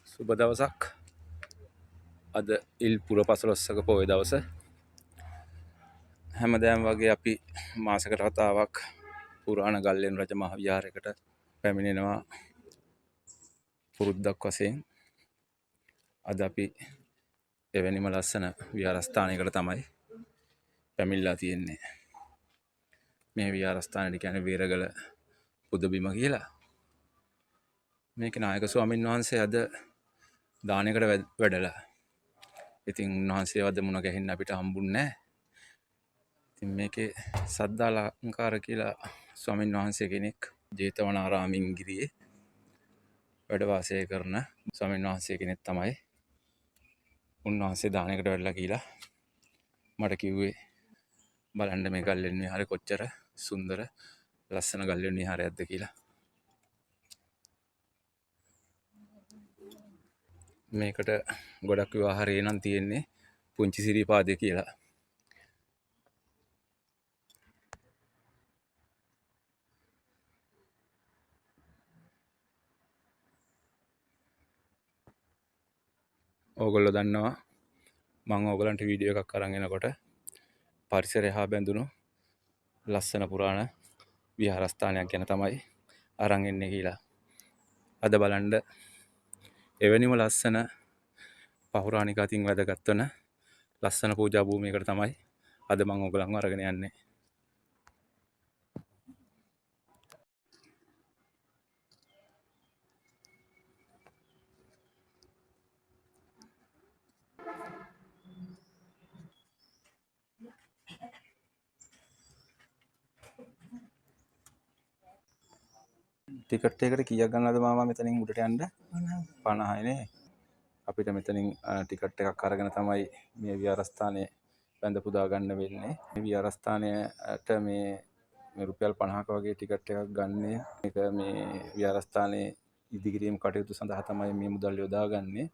සුබ දවසක්. අද ඉල් පුර පසළොස්වක පොහොය දවස. හැමදාම වගේ අපි මාසකට වතාවක් පුරාණ ගල්ලෙන් රජ මහ විහාරයකට පැමිණෙනවා පුරුද්දක් වශයෙන්. අද අපි එවැනිම ලස්සන විහාරස්ථානයකට තමයි පැමිණලා තියෙන්නේ. මේ විහාරස්ථානයට කියන්නේ වේරගල පුදබිම කියලා. මේක නායක ස්වාමීන් වහන්සේ අද දානයකට වැඩලා. ඉතින් උන්වහන්සේ වද මුණ ගැහෙන්න අපිට හම්බුන්නේ නැහැ. ඉතින් මේකේ සද්දාලංකාර කියලා ස්වාමීන් වහන්සේ කෙනෙක් ජේතවනාරාමින් ගිරියේ වැඩ වාසය කරන ස්වාමීන් වහන්සේ කෙනෙක් තමයි උන්වහන්සේ දානයකට වැඩලා කියලා මට කිව්වේ. බලන්න මේ ගල්ලෙන් විහාරය කොච්චර සුන්දර ලස්සන ගල්ලෙන් විහාරයක්ද කියලා. මේකට ගොඩක් විවාහරේ නම් තියෙන්නේ පුංචි සිරිපාදේ කියලා. ඕගොල්ලෝ දන්නවා මම ඕගලන්ට වීඩියෝ එකක් අරන් එනකොට පරිසරය හා බැඳුණු ලස්සන පුරාණ විහාරස්ථානයක් ගැන තමයි අරන් එන්නේ කියලා. අද බලන්න එවැනිම ලස්සන පෞරාණික අතින් වැදගත් වන ලස්සන පූජා භූමියකට තමයි අද මම ඕගලන්ව අරගෙන යන්නේ. ටිකට් එකකට කීයක් ගන්නවද මාමා මෙතනින් උඩට යන්න? 50යි නේ. අපිට මෙතනින් ටිකට් එකක් අරගෙන තමයි මේ විහාරස්ථානයේ වැඳ පුදා ගන්න වෙන්නේ. මේ විහාරස්ථානයට මේ රුපියල් 50ක වගේ ටිකට් එකක් ගන්න. මේක මේ විහාරස්ථානයේ ඉදිකිරීම කටයුතු සඳහා තමයි මේ මුදල් යොදාගන්නේ.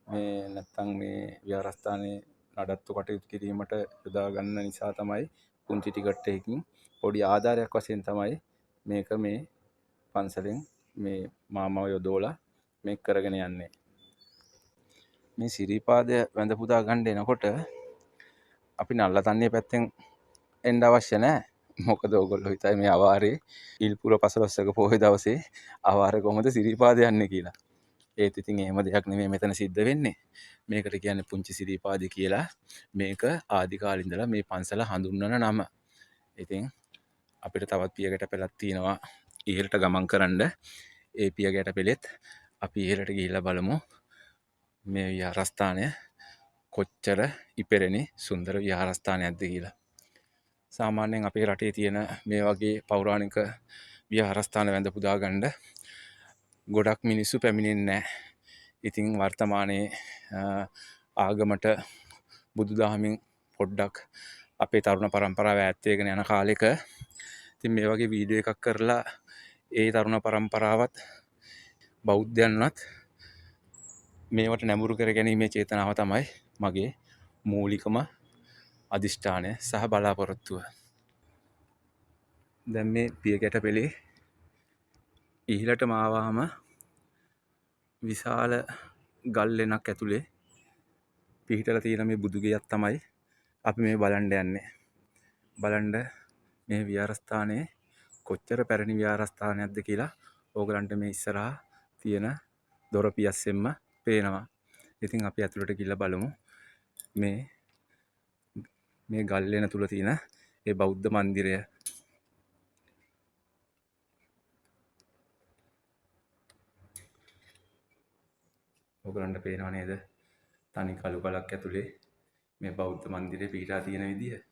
මේ නැත්තම් මේ විහාරස්ථානයේ නඩත්තු කටයුතු කිරීමට යොදා ගන්න නිසා තමයි පුංචි ටිකට් එකකින් පොඩි ආධාරයක් වශයෙන් තමයි මේක මේ පන්සලෙන් මේ මාමව යොදවලා මේක කරගෙන යන්නේ. මේ සිරිපාදය වැඳ පුදා ගන්න එනකොට අපි නල්ලතන්නේ පැත්තෙන් එන්න අවශ්‍ය නැහැ. මොකද ඔයගොල්ලෝ හිතයි මේ අවාරේ ඉල්පුර පසළොස්වක පොහොය දවසේ අවාරේ කොහොමද සිරිපාද යන්නේ කියලා. ඒත් ඉතින් එහෙම දෙයක් නෙමෙයි මෙතන සිද්ධ වෙන්නේ. මේකට කියන්නේ පුංචි සිරිපාදේ කියලා. මේක ආදි කාලේ ඉඳලා මේ පන්සල හඳුන්වන නම. ඉතින් අපිට තවත් පියගැට පෙළක් තියෙනවා ඉහළට ගමන් කරන්න. ඒ පියගැට පෙළෙත් අපි ඉහළට ගිහිල්ලා බලමු මේ විහාරස්ථානය කොච්චර ඉපෙරණි සුන්දර විහාරස්ථානයක්ද කියලා. සාමාන්‍යයෙන් අපේ රටේ තියෙන මේ වගේ පෞරාණික විහාරස්ථාන වැඳ පුදා ගන්න ගොඩක් මිනිස්සු පැමිණෙන්නේ නැහැ. ඉතින් වර්තමානයේ ආගමට බුදුදහමින් පොඩ්ඩක් අපේ තරුණ පරම්පරාව ඈත් වෙගෙන යන කාලෙක ඉතින් මේ වගේ වීඩියෝ එකක් කරලා ඒ තරුණ පරම්පරාවත් බෞද්ධයන්වත් මේවට නැඹුරු කර ගැනීමේ චේතනාව තමයි මගේ මූලිකම අධිෂ්ඨානය සහ බලාපොරොත්තුව. දැන් මේ පියගැට පෙළේ ඉහළටම ආවහම විශාල ගල්ලෙනක් ඇතුලේ පිහිටලා තියෙන මේ බුදු ගෙයක් තමයි අපි මේ බලන්න යන්නේ. බලන්න මේ විහාරස්ථානයේ කොච්චර පැරණි විහාරස්ථානයක්ද කියලා ඕගලන්ට මේ ඉස්සරහා තියෙන දොර පියස්සෙන්ම පේනවා. ඉතින් අපි ඇතුළට ගිහිල්ලා බලමු මේ ගල්ලෙන තුල තියෙන ඒ බෞද්ධ මන්දිරය. ඕගලන්ට පේනව නේද? තනි කළු කලක් ඇතුලේ මේ බෞද්ධ මන්දිරේ පිහිටා තියෙන විදිය.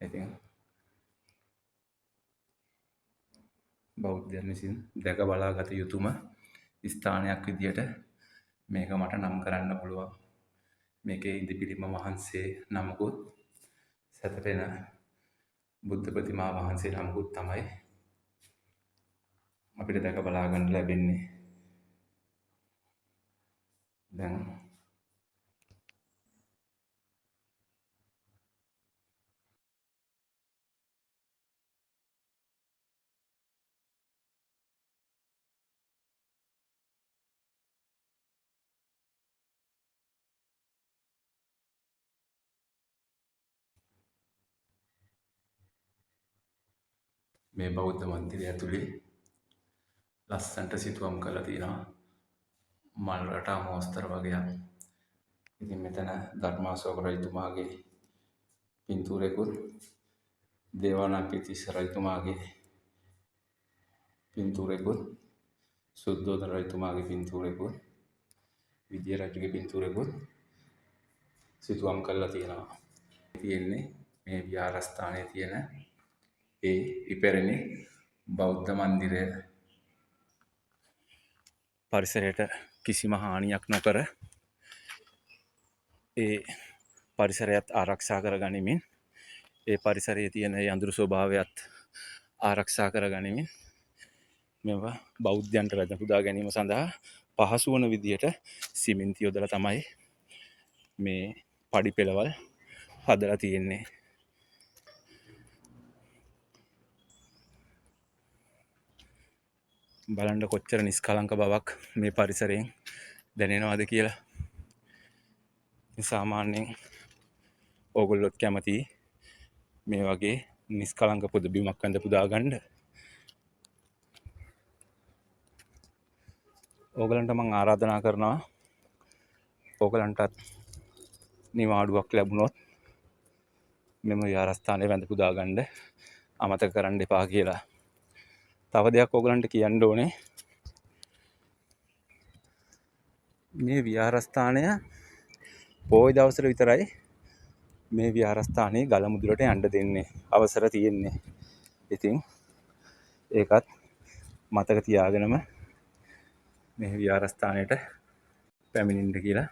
ඉතින් බෞද්ධයන් විසින් දැක බලාගත යුතුම ස්ථානයක් විදියට මේක මට නම් කරන්න පුළුවන්. මේකේ ඉදිපිලිම වහන්සේ නමකුත් සැතපෙන බුද්ධ ප්‍රතිමා වහන්සේ නමකුත් තමයි අපිට දැක බලා ගන්න ලැබෙන්නේ. දැන් මේ බෞද්ධ මන්දිරය ඇතුලේ ලස්සනට සිතුවම් කරලා තියෙනවා. මල් රටා මෝස්තර වගේක්. ඉතින් මෙතන ධර්මාශෝක රජතුමාගේ පින්තූරයකුත්, දේවානම්පියතිස්ස රජතුමාගේ පින්තූරයකුත්, සුද්ධෝදන රජතුමාගේ පින්තූරයකුත්, විජය රජුගේ පින්තූරයකුත් සිතුවම් කරලා තියෙනවා. තියෙන්නේ මේ විහාරස්ථානයේ තියෙන ඒ ඉපැරණි බෞද්ධ මන්දිරය. පරිසරයට කිසිම හානියක් නොකර ඒ පරිසරයත් ආරක්ෂා කර ගනිමින්, ඒ පරිසරයේ තියෙන යඳුරු ස්වභාවයත් ආරක්ෂා කර ගනිමින් මේවා බෞද්ධයන්ට වැඳ පුදා ගැනීම සඳහා පහසු වන විදියට සිමෙන්ති යොදලා තමයි මේ පඩි පෙළවල් හදලා තියෙන්නේ. බලන්න කොච්චර නිස්කලංක බවක් මේ පරිසරයෙන් දැනෙනවද කියලා. සාමාන්‍යයෙන් ඕගොල්ලොත් කැමති මේ වගේ නිස්කලංක පුද බිමක් වැඳ පුදා ගන්න. ඕගලන්ට මම ආරාධනා කරනවා, ඕගලන්ටත් නිවාඩුවක් ලැබුණොත් මෙම විහාරස්ථානයේ වැඳ පුදා ගන්න අමතක කරන්න එපා කියලා. තව දෙයක් ඕගලන්ට කියන්න ඕනේ. මේ විහාරස්ථානය පොයි දවසට විතරයි මේ විහාරස්ථානයේ ගල මුදුරට යන්න දෙන්නේ, අවසර තියෙන්නේ. ඉතින් ඒකත් මතක තියාගෙනම මේ විහාරස්ථානයට පැමිණෙන්න කියලා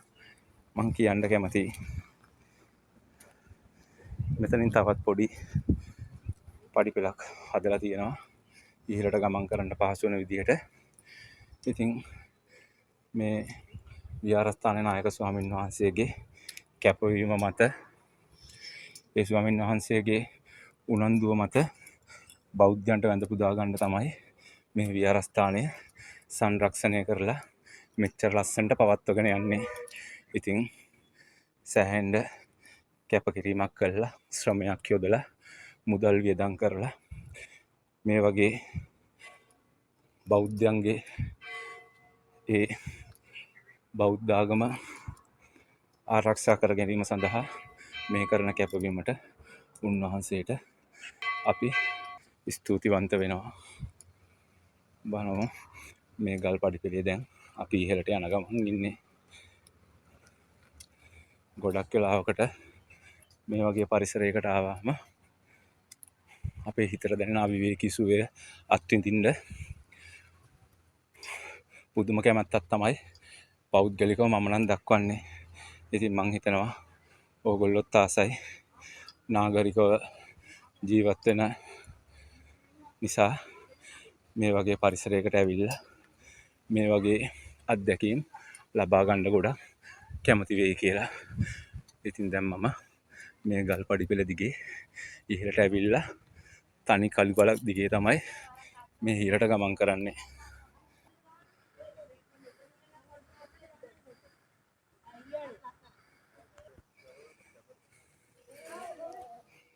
මං කියන්න කැමතියි. මෙතනින් තවත් පොඩි පඩි පෙළක් හදලා තියෙනවා ඉහළට ගමන් කරන්න පහසු වෙන විදිහට. ඉතින් මේ විහාරස්ථානයේ නායක ස්වාමීන් වහන්සේගේ කැපවීම මත, ඒ ස්වාමීන් වහන්සේගේ උනන්දුව මත බෞද්ධයන්ට වැඳ පුදා ගන්න තමයි මේ විහාරස්ථානය සංරක්ෂණය කරලා මෙච්චර ලස්සනට පවත්වගෙන යන්නේ. ඉතින් සෑහෙන්න කැපකිරීමක් කළා, ශ්‍රමයක් යොදලා, මුදල් වියදම් කරලා මේ වගේ බෞද්ධයන්ගේ ඒ බෞද්ධ ආගම ආරක්ෂා කර ගැනීම සඳහා මේ කරන කැපවීමට උන්වහන්සේට අපි ස්තුතිවන්ත වෙනවා. බලමු මේ ගල් පඩිපෙළේ දැන් අපි ඉහළට යන ගමන් ඉන්නේ. ගොඩක් වෙලාවකට මේ වගේ පරිසරයකට ආවම අපේ හිතට දැනෙන අවිවේකී සුවය අත්විඳින්න පුදුම කැමැත්තක් තමයි පෞද්ගලිකව මම නම් දක්වන්නේ. ඉතින් මං හිතනවා ඕගොල්ලොත් ආසයි නාගරිකව ජීවත් වෙන නිසා මේ වගේ පරිසරයකට ඇවිල්ලා මේ වගේ අත්දැකීම් ලබා ගන්න ගොඩක් කැමති වෙයි කියලා. ඉතින් දැන් මම මේ ගල් පඩිපෙළ දිගේ ඉහළට ඇවිල්ලා තනි කළු ගලක් දිගේ තමයි මේ ඉහළට ගමන් කරන්නේ.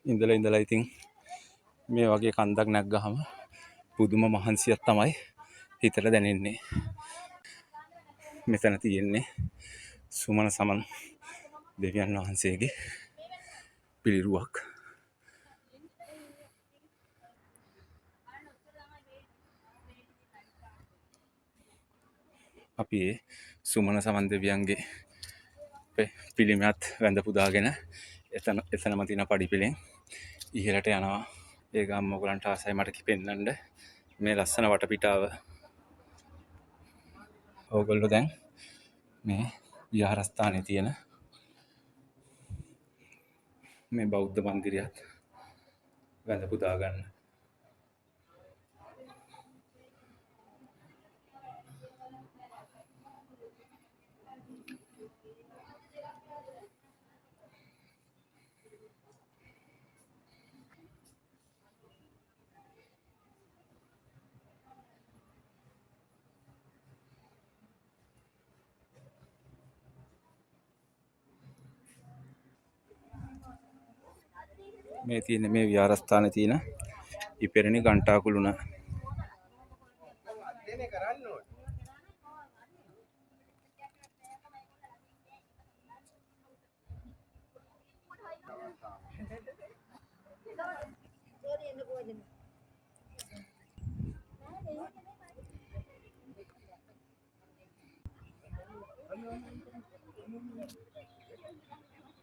ඉඳලා ඉතින් මේ වගේ කන්දක් නැග්ගහම පුදුම මහන්සියක් තමයි හිතට දැනෙන්නේ. මෙතන තියෙන්නේ සුමන සමන් දෙවියන් වහන්සේගේ පිළිරුවක්. අපි ඒ සුමන සමන් දෙවියන්ගේ පිළිමයත් වැඳ පුදාගෙන එතනම තියෙන පඩිපෙළෙන් ඉහළට යනවා. ඒ ගාම ඔයගලන්ට ආසයි මට කිපෙන්නන්න මේ ලස්සන වටපිටාව. ඕගොල්ලෝ දැන් මේ විහාරස්ථානයේ තියෙන මේ බෞද්ධ මන්දිරයත් වැඳ පුදා ගන්න. මේ තියෙන මේ විහාරස්ථානයේ තියෙන ඉපෙරණි ගන්ටා කුළුණ.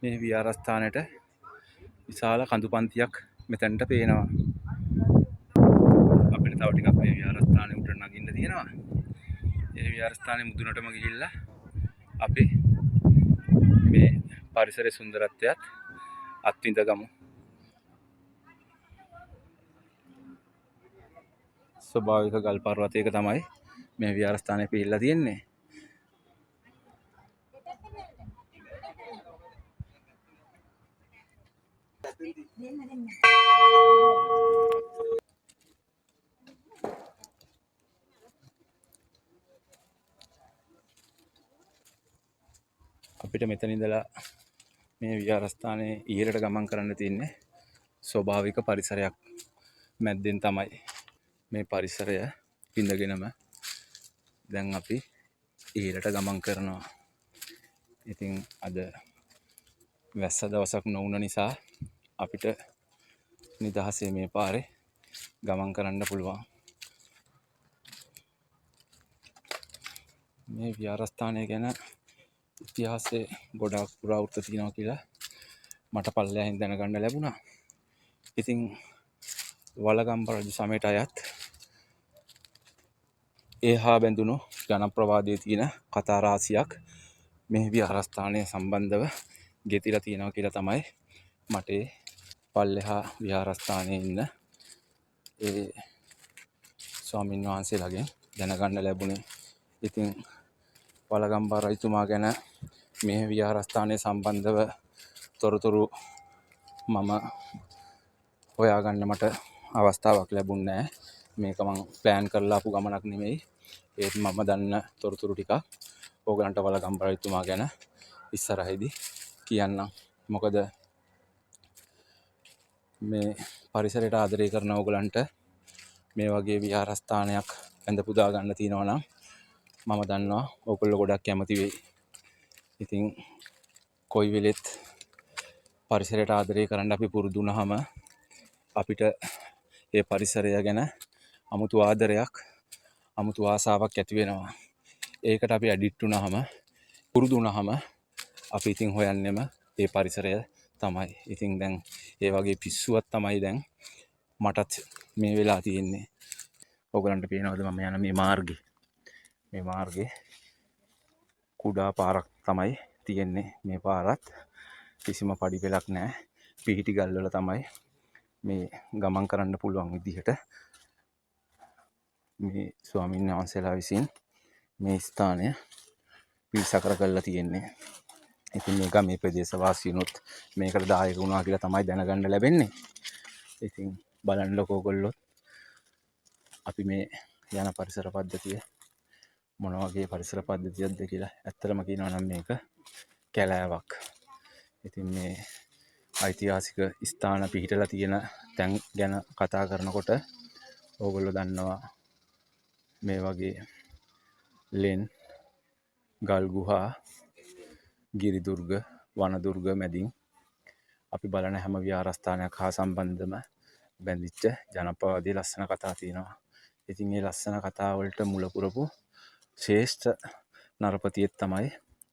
මේ විහාරස්ථානයට විශාල කඳු පන්තියක් මෙතනට පේනවා. අපිට තව ටිකක් මේ විහාරස්ථානේ උඩ නගින්න තියෙනවා. මේ විහාරස්ථානේ මුදුනටම ගිහිල්ලා අපි මේ පරිසරයේ සුන්දරත්වයත් අත්විඳ ගමු. ස්වභාවික ගල් පර්වතයක තමයි මේ විහාරස්ථානේ පිහිල්ලා තියෙන්නේ. අපිට මෙතන ඉඳලා මේ විහාරස්ථානයේ ඉහළට ගමන් කරන්න තියෙන්නේ ස්වභාවික පරිසරයක් මැද්දෙන් තමයි. මේ පරිසරය විඳගෙනම දැන් අපි ඉහළට ගමන් කරනවා. ඉතින් අද වැස්ස දවසක් නොවුන නිසා අපිට නිදහසේ මේ පාරේ ගමන් කරන්න පුළුවන්. මේ විහාරස්ථානය ගැන ඉතිහාසයේ ගොඩාක් පුරාවෘත්ත තියෙනවා කියලා මට පල්ලෙහින් දැනගන්න ලැබුණා. ඉතින් වලගම්බ රජු සමයට අයත් ඒහා බැඳුණු ජනප්‍රවාදයේ තියෙන කතා රාශියක් මේ විහාරස්ථානය සම්බන්ධව ගෙතිලා තියෙනවා කියලා තමයි මට පල්ලෙහා විහාරස්ථානයේ ඉන්න ඒ ස්වාමීන් වහන්සේලාගෙන් දැනගන්න ලැබුණේ. ඉතින් වලගම්බ රජතුමා ගැන මේ විහාරස්ථානයේ සම්බන්ධව තොරතුරු මම හොයාගන්න මට අවස්ථාවක් ලැබුණේ නැහැ. මේක මම ප්ලෑන් කරලා ආපු ගමනක් නෙමෙයි. ඒත් මම දන්න තොරතුරු ටික ඕගලන්ට වලගම්බ රජතුමා ගැන ඉස්සරහේදී කියන්නම්. මොකද මේ පරිසරයට ආදරය කරන ඕගලන්ට මේ වගේ විහාරස්ථානයක් ඇඳ පුදා ගන්න තියෙනවා නම් මම දන්නවා ඕගොල්ලෝ ගොඩක් කැමති වෙයි. ඉතින් කොයි වෙලෙත් පරිසරයට ආදරය කරන්න අපි පුරුදු වුණාම අපිට ඒ පරිසරය ගැන අමුතු ආදරයක් අමුතු ආසාවක් ඇති වෙනවා. ඒකට අපි ඇඩික්ට් වුණාම පුරුදු වුණාම අපි ඉතින් හොයන්නෙම ඒ පරිසරය තමයි. ඉතින් දැන් ඒ වගේ පිස්සුවක් තමයි දැන් මටත් මේ වෙලා තියෙන්නේ. ඕගලන්ට පේනවද මම යන මේ මාර්ගේ? මේ මාර්ගේ කුඩා පාරක් තමයි තියෙන්නේ. මේ පාරත් කිසිම පඩි පෙලක් නැහැ. පිහිටි ගල් වල තමයි මේ ගමන් කරන්න පුළුවන් විදිහට මේ ස්වාමීන් වහන්සේලා විසින් මේ ස්ථානය පිරිසකර කරලා තියෙන්නේ. ඉතින් මේක මේ ප්‍රදේශවාසීනුත් මේකට දායක වුණා කියලා තමයි දැනගන්න ලැබෙන්නේ. ඉතින් බලන්නකෝ ඔයගොල්ලෝ අපි මේ යන පරිසර පද්ධතිය මොන වගේ පරිසර පද්ධතියක්ද කියලා. ඇත්තටම කියනවා නම් මේක කැලෑවක්. ඉතින් මේ ඓතිහාසික ස්ථාන පිහිටලා තියෙන තැන් ගැන කතා කරනකොට ඕගොල්ලෝ දන්නවා මේ වගේ ලෙන් ගල් ගුහා ගිරි දුර්ග වන දුර්ග මැදින් අපි බලන හැම විහාරස්ථානයක් හා සම්බන්ධම බැඳිච්ච ජනප්‍රවාදයේ ලස්සන කතා තියෙනවා. ඉතින් මේ ලස්සන කතා වලට මුල පුරපු ශ්‍රේෂ්ඨ නරපතියෙක් තමයි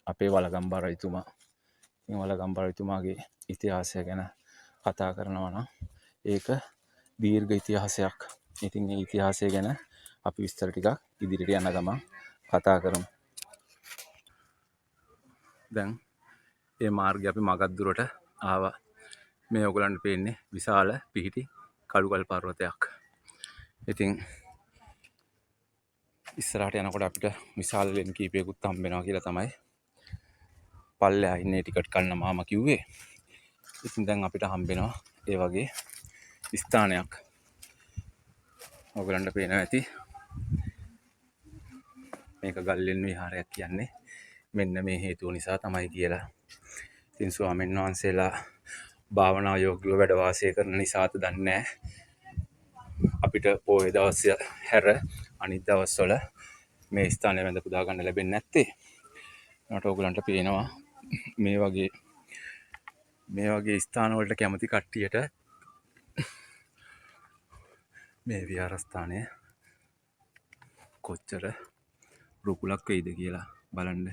අපේ වලගම්බ රජතුමා. ඉතින් වලගම්බ රජතුමාගේ ඉතිහාසය ගැන කතා කරනවා නම් ඒක දීර්ඝ ඉතිහාසයක්. ඉතින් මේ ඉතිහාසය ගැන අපි විස්තර ටිකක් ඉදිරියට යන ගමන් කතා කරමු. දැන් මේ මාර්ගය අපි මගක් දුරට ආවා. මේ ඔයගලන්ට පේන්නේ විශාල පිහිටි කළුගල් පර්වතයක්. ඉතින් ඉස්සරහට යනකොට අපිට විශාල ලෙන් කීපයකුත් හම්බ වෙනවා කියලා තමයි පල්ලෙහා ඉන්නේ ටිකට් කන්න මාමා කිව්වේ. ඉතින් දැන් අපිට හම්බ වෙනවා ඒ වගේ ස්ථානයක්. ඔයගලන්ට පේනවා ඇති මේක ගල්ලෙන් විහාරයක් කියන්නේ මෙන්න මේ හේතුව නිසා තමයි කියලා. ඉතින් ස්වාමීන් වහන්සේලා භාවනා යෝග්‍යව වැඩ වාසය කරන නිසාද දන්නේ නැහැ. අපිට පොයේ දවස් හැර අනිත් දවස්වල මේ ස්ථානය වැඳ පුදා ගන්න ලැබෙන්නේ නැත්තේ. මට ඕගලන්ට පේනවා මේ වගේ ස්ථාන වලට කැමති කට්ටියට මේ විහාරස්ථානය කොච්චර රුකුලක් වෙයිද කියලා බලන්න.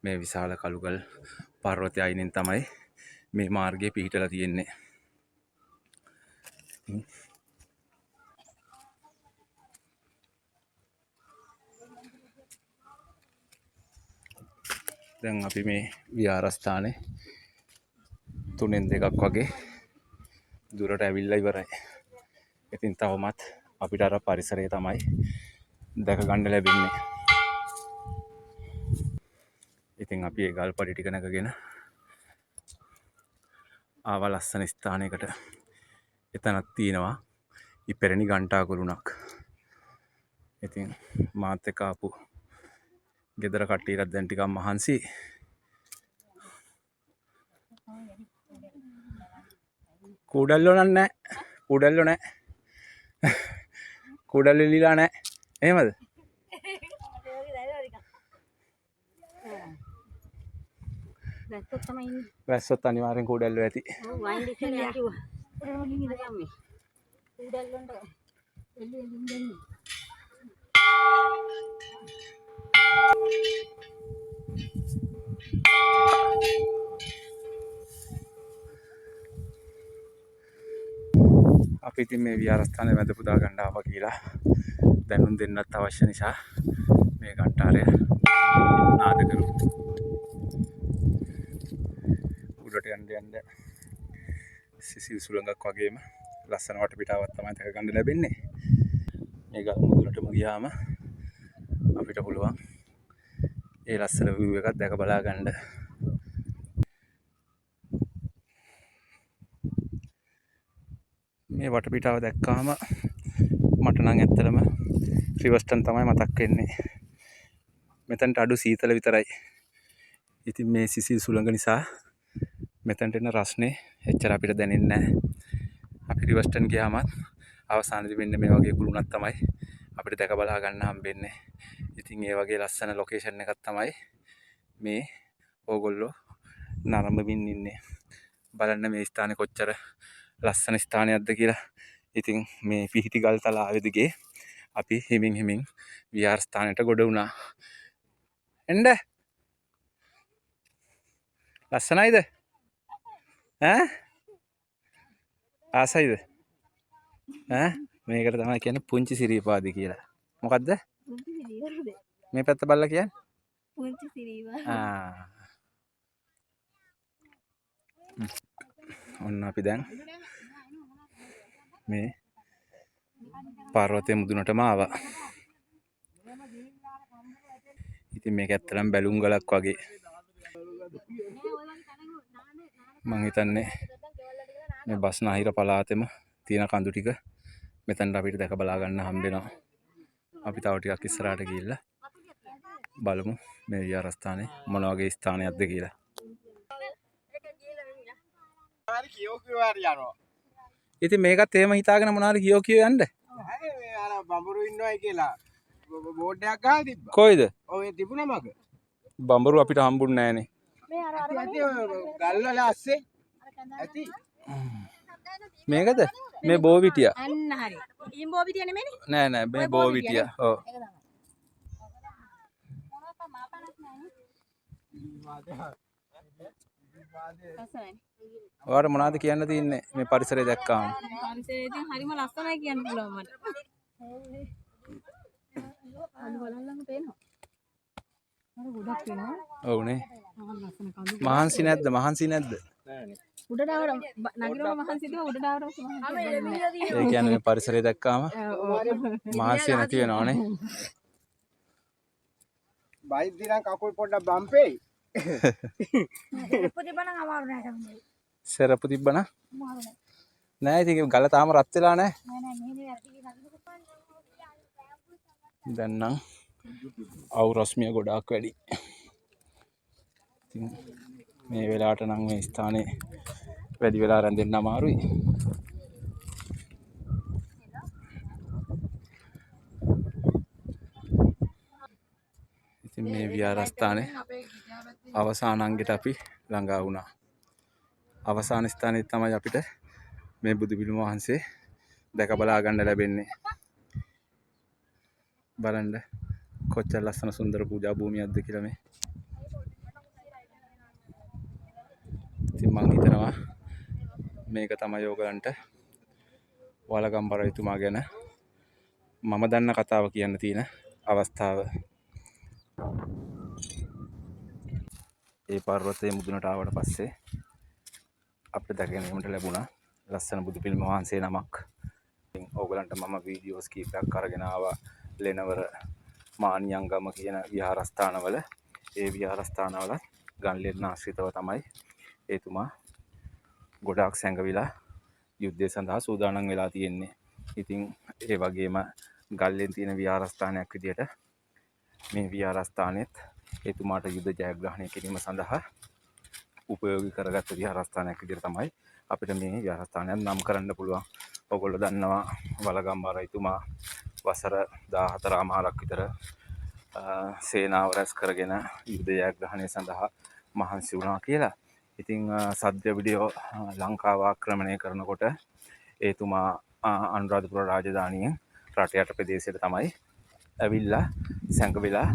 මේ විශාල කළුගල් පර්වතය අයිනෙන් තමයි මේ මාර්ගය පිහිටලා තියෙන්නේ. දැන් අපි මේ විහාරස්ථානේ 3න් 2ක් වගේ දුරට ඇවිල්ලා ඉවරයි. ඉතින් තවමත් අපිට අර පරිසරය තමයි දැක ගන්න ලැබෙන්නේ. ඉතින් අපි ඒ ගල් පඩි ටික නැගගෙන ආව ලස්සන ස්ථානයකට. එතනක් තියෙනවා ඉපැරණි ගන්ටා කුළුණක්. ඉතින් මාත් එක්ක ආපු ගෙදර කට්ටියටත් දැන් ටිකක් මහන්සි. කුඩල්ලෝ නෑ. කුඩල්ලෝ නෑ. කුඩල්ලෝ එලිලා නෑ. එහෙමද? වැස්සොත් අනිවාර්යෙන් කුඩල්ලෝ ඇති. ඔව් වයින් ඉස්සෙල්ලා කිව්වා. කුඩල්ලොන්ට එළි දෙන්නේ. අපි ඉතින් මේ විහාරස්ථානය වැඳ පුදා ගන්න ආවා කියලා දැනුම් දෙන්නත් අවශ්‍ය නිසා මේ ගන්ටාරය නාද කරු. උඩට යන්න සිසිල් සුළඟක් වගේම ලස්සන වටපිටාවක් තමයි දැක ගන්න ලැබෙන්නේ. මේ ගල් මුදුනටම ගියාම අපිට පුළුවන් ඒ ලස්සන view එකක් දැක බලා ගන්න. මේ වටපිටාව දැක්කාම මට නම් ඇත්තටම රිවර්ස්ටන් තමයි මතක් වෙන්නේ. මෙතනට අඩු සීතල විතරයි. ඉතින් මේ සිසිල් සුළඟ නිසා මෙතනට එන රස්නේ එච්චර අපිට දැනෙන්නේ නැහැ. අපි රිවර්ස්ටන් ගියාම අවසානයේදී වෙන්නේ මේ වගේ කුළුණක් තමයි අපිට දැක බලා ගන්න හම්බෙන්නේ. ඉතින් ඒ වගේ ලස්සන ලොකේෂන් එකක් තමයි මේ ඕගොල්ලෝ නරඹමින් ඉන්නේ. බලන්න මේ ස්ථානේ කොච්චර ලස්සන ස්ථානයක්ද කියලා. ඉතින් මේ පිහිටි ගල් තලාවෙ දිගේ අපි හිමින් විහාර ස්ථානයට ගොඩ වුණා. එන්න ලස්සනයිද? ආසයිද? මේකට තමයි කියන්නේ පුංචි සිරිපාදි කියලා. මොකද්ද? මේ පැත්ත බලලා කියන්නේ? පුංචි සිරිපාද. ඔන්න අපි දැන් මේ පර්වතයේ මුදුනටම ආවා. ඉතින් මේක ඇත්තටම බැලුම් ගලක් වගේ. මං හිතන්නේ මේ බස්නාහිර පළාතෙම තියෙන කඳු ටික මෙතනට අපිට දැක බලා ගන්න හම්බෙනවා. අපි තව ටිකක් ඉස්සරහට ගිහිල්ලා බලමු මේ විහාරස්ථානේ මොන වගේ ස්ථානයක්ද කියලා. ඉතින් මේකත් එහෙම හිතාගෙන මොනවාරි කියෝ යන්න. අර බඹරු ඉන්නවයි කියලා බෝඩ් එකක් ගහලා තිබ්බා. කොයිද? ඔය තිබුණා මග. බඹරු අපිට හම්බුන්නේ නැහනේ. මේ අර ගල් වල ඇස්සේ ඇති. මේකද? මේ බෝවිටියා. අන්න හරි. ඊම් බෝවිටිය නෙමෙයිනේ. නෑ මේ බෝවිටියා. ඔව්. ඔයාලට මොනවද කියන්න තියෙන්නේ මේ පරිසරය දැක්කාම? පරිසරය ඉතින් හරිම ලස්සනයි කියන්න පුළුවන් මට. අලු බලන්නම පේනවා. අර ගොඩක් වෙනවා. ඔව්නේ. මහන්සි නැද්ද? උඩට ආවම නගිනව මහන්සියද උඩට ආවම මහන්සියද? ඒ කියන්නේ මේ පරිසරය දැක්කාම මහන්සිය නැති වෙනවනේ. බයික් දිනම් කකුල් පොඩ්ඩක් බම්පෙයි. සරප්පු තිබ්බනම් නෑ. ඉතින් ගල තාම රත් වෙලා නෑ. දැන් නම් අවු රශ්මිය ගොඩාක් වැඩි. ඉතින් මේ වෙලාවට නම් මේ ස්ථානේ වැඩි වෙලා රැඳෙන්න අමාරුයි. මේ විහාරස්ථානයේ අවසාන අංගෙට අපි ළඟා වුණා. අවසාන ස්ථානයේ තමයි අපිට මේ බුදු පිළිම වහන්සේ දැක බලා ගන්න ලැබෙන්නේ. බලන්න කොච්චර ලස්සන සුන්දර පූජා භූමියක්ද කියලා මේ. ඉතින් මං හිතනවා මේක තමයි ඕගලන්ට වලගම්බර එතුමා ගැන මම දන්න කතාව කියන්න තියෙන අවස්ථාව. ඒ පර්වතයේ මුදුනට ආවට පස්සේ අපිට දැක ගැනීමට ලැබුණා ලස්සන බුදු පිළිම වහන්සේ නමක්. ඉතින් ඕගලන්ට මම වීඩියෝස් කීපයක් අරගෙන ආවා ලෙනවර මානියංගම කියන විහාරස්ථානවල. ඒ විහාරස්ථානවල ගන්ලෙන් ආශ්‍රිතව තමයි එතුමා ගොඩාක් සැඟවිලා යුද්ධය සඳහා සූදානම් වෙලා තියෙන්නේ. ඉතින් ඒ වගේම ගල්ලෙන් තියෙන විහාරස්ථානයක් විදියට මේ විහාරස්ථානෙත් එතුමාට යුද්ධ ජයග්‍රහණය කිරීම සඳහා උපයෝගී කරගත්ත විහාරස්ථානයක් විදියට තමයි අපිට මේ විහාරස්ථානයක් නම් කරන්න පුළුවන්. ඔයගොල්ලෝ දන්නවා වලගම්බාර එතුමා වසර 14මාරක් විතර සේනාව රැස් කරගෙන යුද්ධ ජයග්‍රහණය සඳහා මහන්සි වුණා කියලා. ඉතින් සද්‍ය වීඩියෝ ලංකාව ආක්‍රමණය කරනකොට එතුමා අනුරාධපුර රාජධානියෙන් රට යට ප්‍රදේශයට තමයි ඇවිල්ලා සැඟවිලා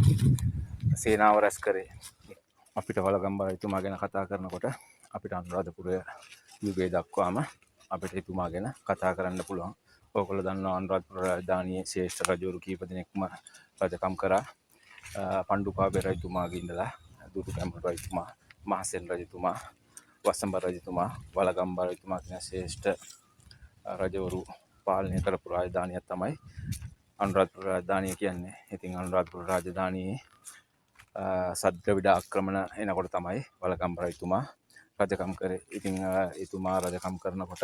සේනාව රැස් කරේ. අපිට වලගම්බාර එතුමා ගැන කතා කරනකොට අපිට අනුරාධපුර යුගය දක්වාම අපිට එතුමා ගැන කතා කරන්න පුළුවන්. ඔයගොල්ලෝ දන්නවා අනුරාධපුර රාජධානියේ ශ්‍රේෂ්ඨ රජවරු කීප දෙනෙක්ම රජකම් කරා. පණ්ඩුකාභය රජතුමාගේ ඉඳලා දුටුගැමුණු රජතුමා, මහසෙන් රජතුමා, වසඹ රජතුමා, වලගම්බාර රජතුමා කියන ශ්‍රේෂ්ඨ රජවරු පාලනය කරපු රාජධානියක් තමයි අනුරාධපුර රාජධානිය කියන්නේ. ඉතින් අනුරාධපුර රාජධානියේ සද්‍රවිඩ ආක්‍රමණ එනකොට තමයි වලගම්බාර රජතුමා රජකම් කරේ. ඉතින් එතුමා රජකම් කරනකොට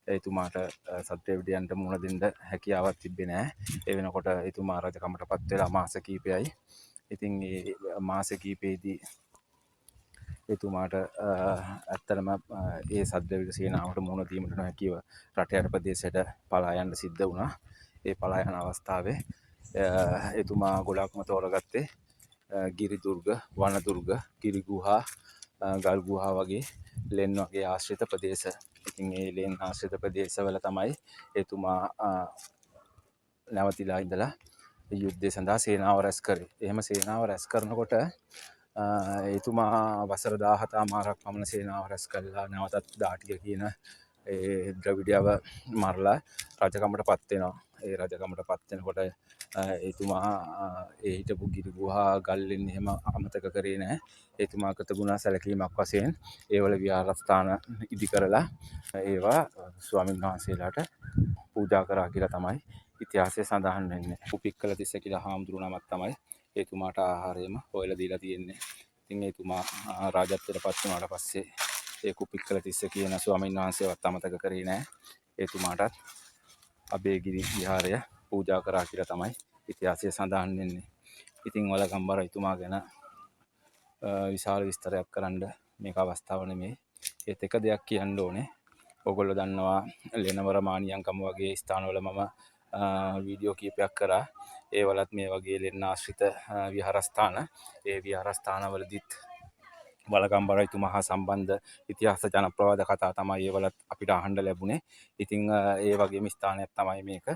එතුමාට සද්‍රවිඩයන්ට මුහුණ දෙන්න හැකියාවක් තිබ්බේ නැහැ. ඒ වෙනකොට එතුමා රජකමට පත් වෙලා මාස කිහිපයයි. ඉතින් ඒ මාස කිහිපෙදී එතුමාට ඇත්තටම ඒ සද්‍රවිඩ සේනාවට මුහුණ දීමට නොහැකිව රට යට ප්‍රදේශයට පලා යන්න සිද්ධ වුණා. ඒ පලා යන අවස්ථාවේ එතුමා ගොඩක්ම තෝරගත්තේ ගිරි දුර්ග, වන දුර්ග, ගිරි ගුහා, ගල් ගුහා වගේ ලෙන් වගේ ආශ්‍රිත ප්‍රදේශ. ඉතින් ඒ ලෙන් ආශ්‍රිත ප්‍රදේශවල තමයි එතුමා නැවතිලා ඉඳලා යුද්ධය සඳහා සේනාව රැස් කරේ. එහෙම සේනාව රැස් කරනකොට එතුමා වසර 17මාරක් පමණ සේනාව රැස් කළා. නැවතත් දාටිය කියන ඒ ද්‍රවිඩයව මරලා රජකමට පත් වෙනවා. ඒ රජකමට පත් වෙනකොට එතුමා ඒ හිටපු ගිරි ගුහා ගල්ලෙන් එහෙම අමතක කරේ නැහැ. එතුමා කතගුණ සැලකීමක් වශයෙන් ඒවල විහාරස්ථාන ඉදි කරලා ඒවා ස්වාමීන් වහන්සේලාට පූජා කරා කියලා තමයි ඉතිහාසයේ සඳහන් වෙන්නේ. උපික්කල තිස්ස කියලා හාමුදුරු නමක් තමයි එතුමාට ආහාරයම හොයලා දීලා තියෙන්නේ. ඉතින් එතුමා රාජත්වයට පත් වුණාට පස්සේ ඒ කුපික්කල තිස්ස කියන ස්වාමීන් වහන්සේවත් අමතක කරේ නැහැ. එතුමාටත් අබේගිරි විහාරය පූජා කරා කියලා තමයි ඉතිහාසයේ සඳහන් වෙන්නේ. ඉතින් වලගම්බාර එතුමා ගැන විශාල විස්තරයක් කරන්න මේක අවස්ථාව නෙමෙයි. ඒත් එක දෙයක් කියන්න ඕනේ. ඔයගොල්ලෝ දන්නවා ලෙනවර මානියංගම වගේ ස්ථානවල මම වීඩියෝ කීපයක් කරා. ඒවලත් මේ වගේ ලෙන් ආශ්‍රිත විහාරස්ථාන. ඒ විහාරස්ථානවලදීත් වලගම්බාර එතුමා හා සම්බන්ධ ඉතිහාස ජනප්‍රවාද කතා තමයි ඒවලත් අපිට අහන්න ලැබුණේ. ඉතින් ඒ වගේම ස්ථානයක් තමයි මේක.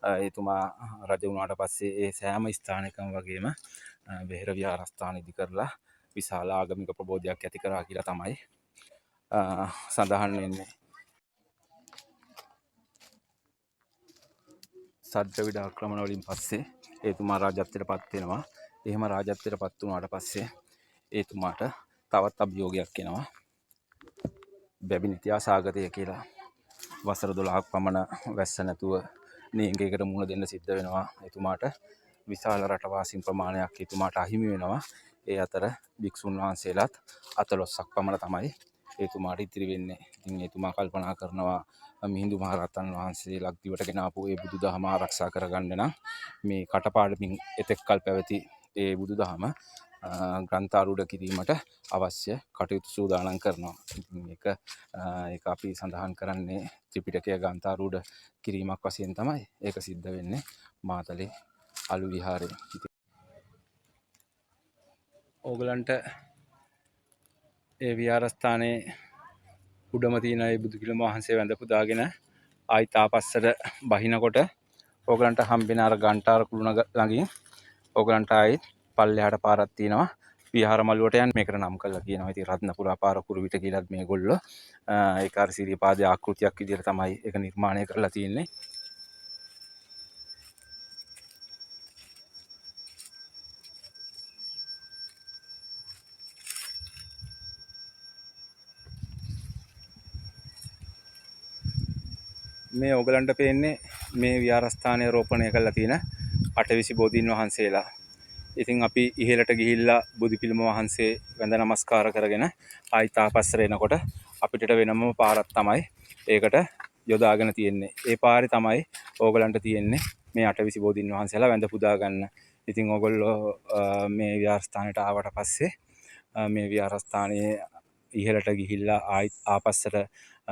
එතුමා රජ වුණාට පස්සේ ඒ සෑම ස්ථානයකම වගේම වෙහෙර විහාරස්ථාන ඉදි කරලා විශාල ආගමික ප්‍රබෝධයක් ඇති කරා කියලා තමයි සඳහන් වෙන්නේ. සද්‍රවිඩ ආක්‍රමණ වලින් පස්සේ එතුමා රාජත්වයට පත් වෙනවා. එහෙම රාජත්වයට පත් වුණාට පස්සේ එතුමාට තවත් අභියෝගයක් එනවා. බැබිනිතියා සාගතය කියලා. වසර 12ක් පමණ වැස්ස නැතුව නීංගයකට මුහුණ දෙන්න සිද්ධ වෙනවා එතුමාට. විශාල රටවාසීන් ප්‍රමාණයක් එතුමාට අහිමි වෙනවා. ඒ අතර භික්ෂුන් වහන්සේලාත් 14ක් පමණ තමයි එතුමාට ඉතිරි වෙන්නේ. ඉතින් එතුමා කල්පනා කරනවා මිහිඳු මහරහතන් වහන්සේ ලක්දිවට ගෙන ආපු ඒ බුදුදහම ආරක්ෂා කරගන්න නම් මේ කටපාඩමින් එතෙක් කල් පැවති ඒ බුදුදහම ග්‍රන්ථාරූඪ කිරීමට අවශ්‍ය කටයුතු සූදානම් කරනවා. ඒක අපි සඳහන් කරන්නේ ත්‍රිපිටකය ග්‍රන්ථාරූඪ කිරීමක් වශයෙන් තමයි ඒක සිද්ධ වෙන්නේ මාතලේ අලු විහාරයේ. ඕගලන්ට ඒ විහාරස්ථානයේ උඩම තියෙන ඒ බුදු පිළිම වහන්සේ වැඳ පුදාගෙන ආයි තාපස්සට බහිනකොට ඕගලන්ට හම්බෙන අර ගන්ටාර කුළුණ ළඟින් ඕගලන්ට ආයි පල්ලෙහාට පාරක් තියෙනවා විහාර මළුවට යන්න. මේකට නම් කරලා කියනවා ඉතින් රත්නපුරා පාර කුරුවිට කියලාත් මේගොල්ලෝ ඒක අර සිරිපාදයේ ආකෘතියක් විදිහට තමයි ඒක නිර්මාණය කරලා තියෙන්නේ. මේ ඕගලන්ට පේන්නේ මේ විහාරස්ථානයේ රෝපණය කරලා තියෙන 820 බෝධීන් වහන්සේලා. ඉතින් අපි ඉහළට ගිහිල්ලා බුදු පිළිම වහන්සේ වැඳ නමස්කාර කරගෙන ආයි තාපස්සට එනකොට අපිට වෙනම පාරක් තමයි ඒකට යොදාගෙන තියෙන්නේ. ඒ පාරේ තමයි ඕගලන්ට තියෙන්නේ මේ 820 බෝධීන් වහන්සේලා වැඳ පුදා ගන්න. ඉතින් ඕගොල්ලෝ මේ විහාරස්ථානයට ආවට පස්සේ මේ විහාරස්ථානයේ ඉහළට ගිහිල්ලා ආයි ආපස්සට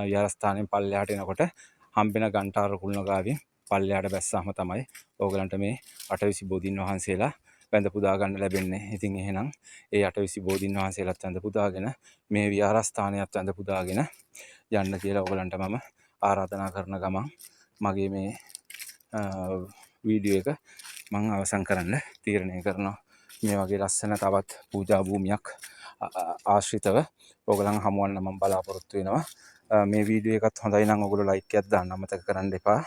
විහාරස්ථානයෙන් පල්ලෙහාට එනකොට හම්බෙන ගන්ටාර කුළුණ ගාවින් පල්ලෙහාට බැස්සාම තමයි ඕගලන්ට මේ 820 බෝධීන් වහන්සේලා වැඳ පුදා ගන්න ලැබෙන්නේ. ඉතින් එහෙනම් ඒ 820 බෝධීන් වහන්සේලාත් වැඳ පුදාගෙන මේ විහාරස්ථානයත් වැඳ පුදාගෙන යන්න කියලා ඔයගලන්ට මම ආරාධනා කරන ගමන් මගේ මේ වීඩියෝ එක මම අවසන් කරන්න තීරණය කරනවා. මේ වගේ ලස්සන තවත් පූජා භූමියක් ආශ්‍රිතව ඔයගලන් හමුවන්න මම බලාපොරොත්තු වෙනවා. මේ වීඩියෝ එකත් හොඳයි නම් ඔයගොල්ලෝ ලයික් එකක් දාන්න අමතක කරන්න එපා.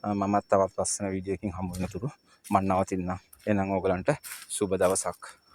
මමත් තවත් ලස්සන වීඩියෝ එකකින් හමු වෙනතුරු මම නවතින්නම්. එහෙනම් ඔයගලන්ට සුබ දවසක්.